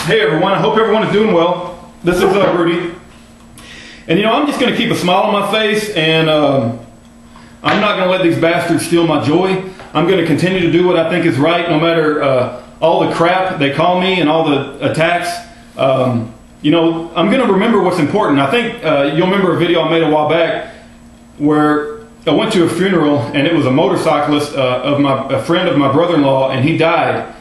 Hey everyone, I hope everyone is doing well. This is Rudy. And I'm just going to keep a smile on my face, and I'm not going to let these bastards steal my joy. I'm going to continue to do what I think is right, no matter all the crap they call me and all the attacks. I'm going to remember what's important. I think you'll remember a video I made a while back where I went to a funeral, and it was a motorcyclist a friend of my brother-in-law, and he died.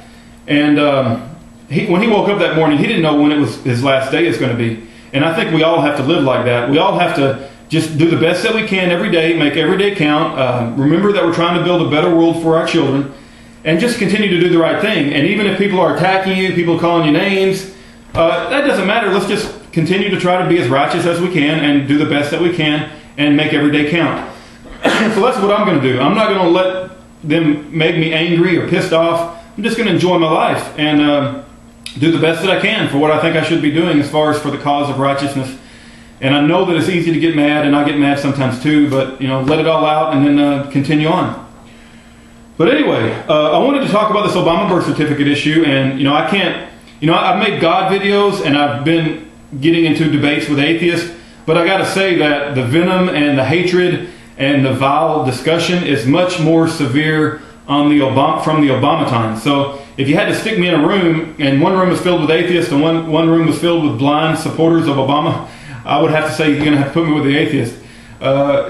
And when he woke up that morning, he didn't know when it was his last day is going to be. And I think we all have to live like that. We all have to just do the best that we can every day, make every day count. Remember that we're trying to build a better world for our children, and just continue to do the right thing. And even if people are attacking you, people calling you names, that doesn't matter. Let's just continue to try to be as righteous as we can and do the best that we can and make every day count. So that's what I'm going to do. I'm not going to let them make me angry or pissed off. I'm just going to enjoy my life and do the best that I can for what I think I should be doing as far as for the cause of righteousness. And I know that it's easy to get mad, and I get mad sometimes too, but let it all out and then continue on. But anyway, I wanted to talk about this Obama birth certificate issue, and I can't, I've made God videos and I've been getting into debates with atheists, but I got to say that the venom and the hatred and the vile discussion is much more severe on from the Obama time. So if you had to stick me in a room, and one room was filled with atheists and one room was filled with blind supporters of Obama, I would have to say you're going to have to put me with the atheist. I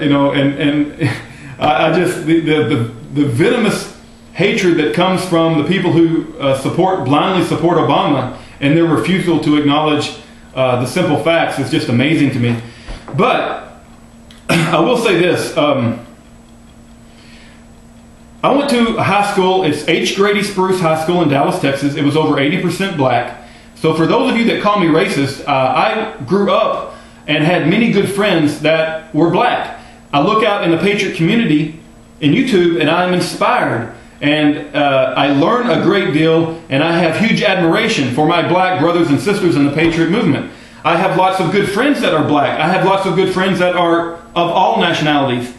just the venomous hatred that comes from the people who blindly support Obama, and their refusal to acknowledge the simple facts is just amazing to me. But I will say this. I went to a high school. It's H. Grady Spruce High School in Dallas, Texas. It was over 80% black. So for those of you that call me racist, I grew up and had many good friends that were black. I look out in the Patriot community in YouTube, and I'm inspired. And I learn a great deal, and I have huge admiration for my black brothers and sisters in the Patriot movement. I have lots of good friends that are black. I have lots of good friends that are of all nationalities.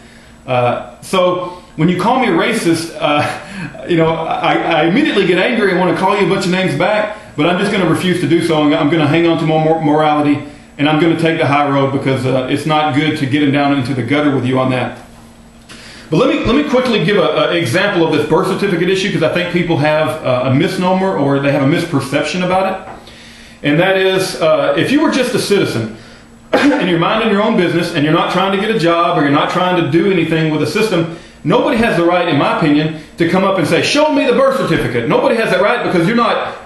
So when you call me a racist, I immediately get angry and want to call you a bunch of names back, but I'm just going to refuse to do so. I'm going to hang on to my morality, and I'm going to take the high road, because it's not good to get down into the gutter with you on that. But let me quickly give an example of this birth certificate issue, because I think people have a misnomer, or they have a misperception about it. And that is, if you were just a citizen and you're minding your own business and you're not trying to get a job, or you're not trying to do anything with the system, nobody has the right, in my opinion, to come up and say, show me the birth certificate. Nobody has that right, because you're not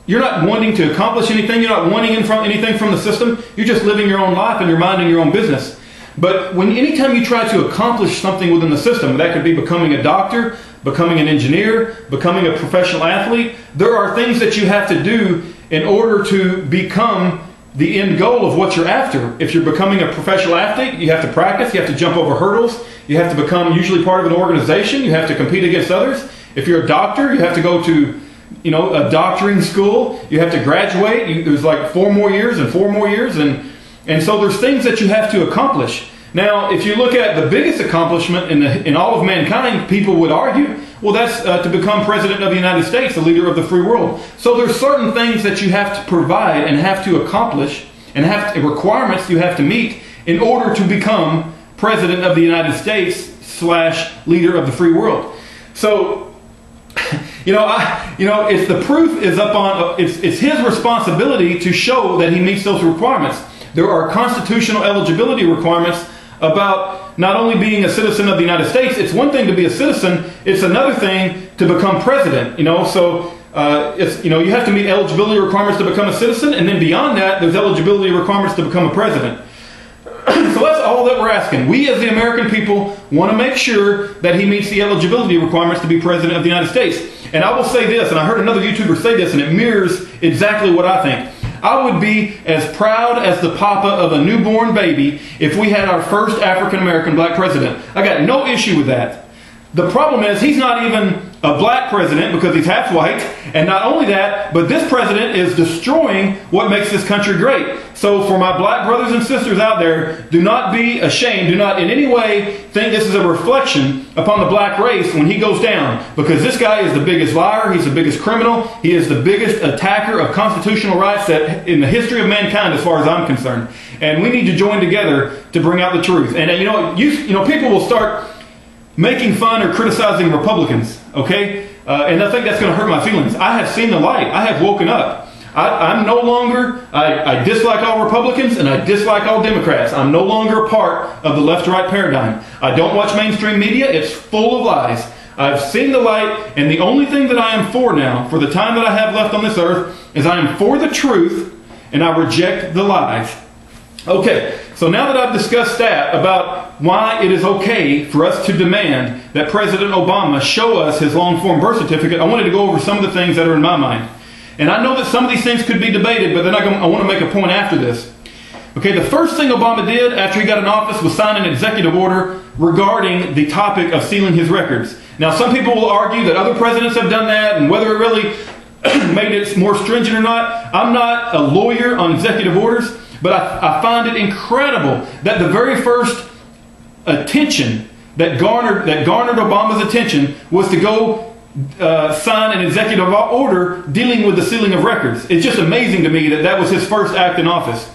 you're not wanting to accomplish anything. You're not wanting anything from the system. You're just living your own life and you're minding your own business. But anytime you try to accomplish something within the system, that could be becoming a doctor, becoming an engineer, becoming a professional athlete, there are things that you have to do in order to become the end goal of what you're after. If you're becoming a professional athlete, you have to practice, you have to jump over hurdles, you have to become usually part of an organization, you have to compete against others. If you're a doctor, you have to go to a doctoring school, you have to graduate, there's like 4 more years and 4 more years, and so there's things that you have to accomplish. Now, if you look at the biggest accomplishment in all of mankind, people would argue, well, that's to become president of the United States, the leader of the free world. So there's certain things that you have to provide and have to accomplish, and requirements you have to meet in order to become president of the United States / leader of the free world. So, it's the proof is up on. It's his responsibility to show that he meets those requirements. There are constitutional eligibility requirements about not only being a citizen of the United States. It's one thing to be a citizen. It's another thing to become president. So you have to meet eligibility requirements to become a citizen, and then beyond that, there's eligibility requirements to become a president. So that's all that we're asking. We as the American people want to make sure that he meets the eligibility requirements to be president of the United States. And I will say this, and I heard another YouTuber say this, and it mirrors exactly what I think. I would be as proud as the papa of a newborn baby if we had our first African-American black president. I got no issue with that. The problem is he's not even a black president because he's half white. And not only that, but this president is destroying what makes this country great. So for my black brothers and sisters out there, do not be ashamed. Do not in any way think this is a reflection upon the black race when he goes down. Because this guy is the biggest liar. He's the biggest criminal. He is the biggest attacker of constitutional rights that in the history of mankind, as far as I'm concerned. And we need to join together to bring out the truth. And you know, people will start making fun or criticizing Republicans, okay? And I think that's going to hurt my feelings. I have seen the light. I have woken up. I'm no longer, I dislike all Republicans and I dislike all Democrats. I'm no longer a part of the left-right paradigm. I don't watch mainstream media. It's full of lies. I've seen the light, and the only thing that I am for now, for the time that I have left on this earth, is I am for the truth and I reject the lies. Okay, so now that I've discussed that about why it is okay for us to demand that President Obama show us his long-form birth certificate, I wanted to go over some of the things that are in my mind. And I know that some of these things could be debated, but then I want to make a point after this. Okay, the first thing Obama did after he got in office was sign an executive order regarding the topic of sealing his records. Now, some people will argue that other presidents have done that, and whether it really made it more stringent or not. I'm not a lawyer on executive orders, but I find it incredible that the very first attention that garnered Obama's attention was to go sign an executive order dealing with the sealing of records. It's just amazing to me that that was his first act in office.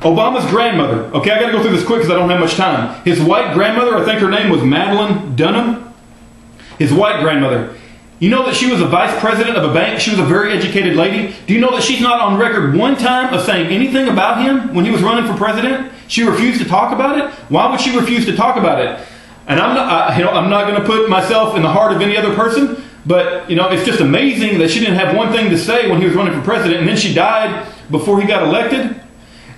Obama's grandmother, okay, I got to go through this quick because I don't have much time. His white grandmother, I think her name was Madeline Dunham. His white grandmother. You know that she was a vice president of a bank? She was a very educated lady. Do you know that she's not on record one time of saying anything about him when he was running for president? She refused to talk about it. Why would she refuse to talk about it? And I'm not going to put myself in the heart of any other person, but it's just amazing that she didn't have one thing to say when he was running for president, and then she died before he got elected.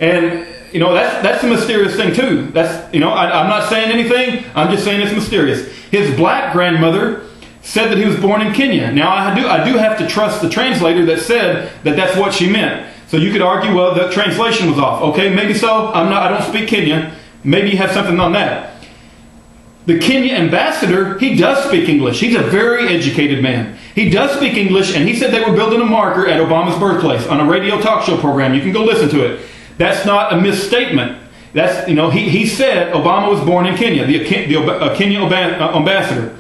And that's a mysterious thing too. I'm not saying anything. I'm just saying it's mysterious. His black grandmother said that he was born in Kenya. Now I do have to trust the translator that said that that's what she meant. So you could argue, well, the translation was off. Okay, maybe so. I don't speak Kenyan. Maybe you have something on that. The Kenya ambassador, he does speak English. He's a very educated man. He does speak English, and he said they were building a marker at Obama's birthplace on a radio talk show program. You can go listen to it. That's not a misstatement. That's he said Obama was born in Kenya, the Kenya ambassador.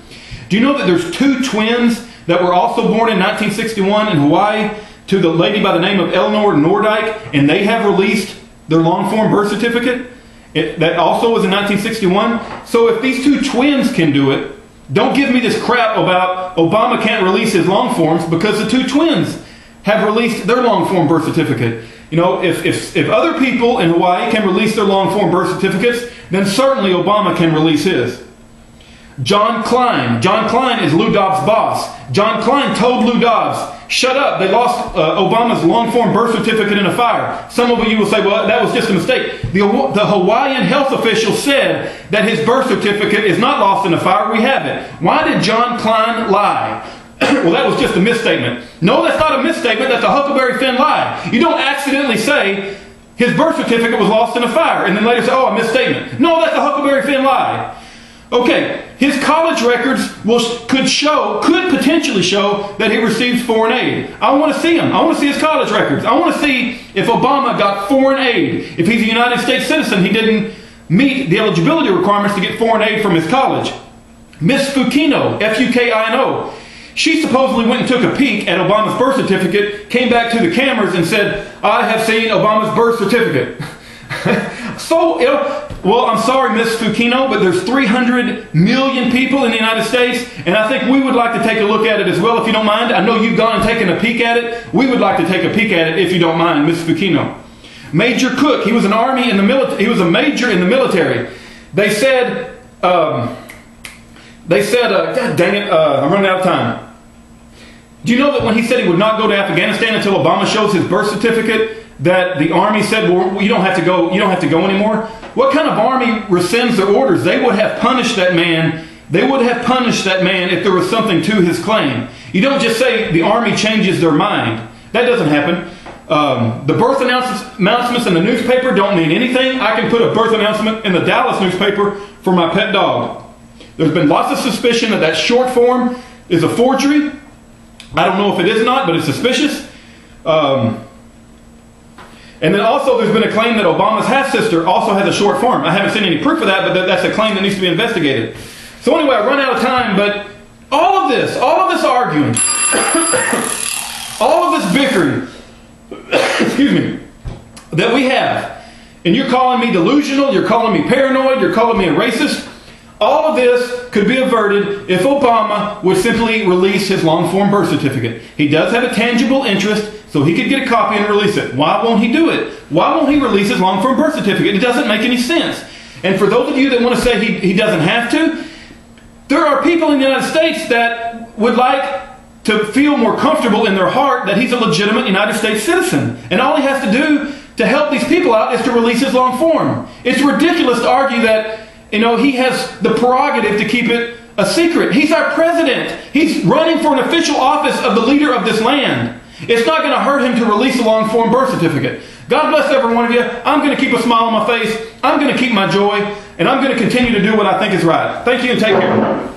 Do you know that there's two twins that were also born in 1961 in Hawaii to the lady by the name of Eleanor Nordyke, and they have released their long-form birth certificate? That also was in 1961. So if these two twins can do it, don't give me this crap about Obama can't release his long forms because the two twins have released their long-form birth certificate. If other people in Hawaii can release their long-form birth certificates, then certainly Obama can release his. John Klein. John Klein is Lou Dobbs' boss. John Klein told Lou Dobbs, shut up, they lost Obama's long-form birth certificate in a fire. Some of you will say, well, that was just a mistake. The Hawaiian health official said that his birth certificate is not lost in a fire. We have it. Why did John Klein lie? Well, that was just a misstatement. No, that's not a misstatement. That's a Huckleberry Finn lie. You don't accidentally say his birth certificate was lost in a fire and then later say, oh, a misstatement. No, that's a Huckleberry Finn lie. Okay, his college records could potentially show that he received foreign aid. I want to see him. I want to see his college records. I want to see if Obama got foreign aid. If he's a United States citizen, he didn't meet the eligibility requirements to get foreign aid from his college. Miss Fukino, F-U-K-I-N-O, she supposedly went and took a peek at Obama's birth certificate, came back to the cameras and said, I have seen Obama's birth certificate. So, well, I'm sorry, Miss Fukino, but there's 300 million people in the United States, and I think we would like to take a look at it as well, if you don't mind. I know you've gone and taken a peek at it. We would like to take a peek at it, if you don't mind, Miss Fukino. Major Cook, he was an army in the military. He was a major in the military. They said, God dang it, I'm running out of time. Do you know that when he said he would not go to Afghanistan until Obama shows his birth certificate, that the army said, well, you don't have to go anymore? What kind of army rescinds their orders? They would have punished that man. They would have punished that man if there was something to his claim. You don't just say the army changes their mind. That doesn't happen. The birth announcements in the newspaper don't mean anything. I can put a birth announcement in the Dallas newspaper for my pet dog. There's been lots of suspicion that short form is a forgery. I don't know if it is not, but it's suspicious. And then also there's been a claim that Obama's half-sister also has a short form. I haven't seen any proof of that, but that's a claim that needs to be investigated. So anyway, I run out of time, but all of this arguing, all of this bickering, excuse me, that we have, and you're calling me delusional, you're calling me paranoid, you're calling me a racist, all of this could be averted if Obama would simply release his long-form birth certificate. He does have a tangible interest, so he could get a copy and release it. Why won't he do it? Why won't he release his long-form birth certificate? It doesn't make any sense. And for those of you that want to say he doesn't have to, there are people in the United States that would like to feel more comfortable in their heart that he's a legitimate United States citizen. And all he has to do to help these people out is to release his long form. It's ridiculous to argue that, he has the prerogative to keep it a secret. He's our president. He's running for an official office of the leader of this land. It's not going to hurt him to release a long form birth certificate. God bless every one of you. I'm going to keep a smile on my face. I'm going to keep my joy. And I'm going to continue to do what I think is right. Thank you and take care.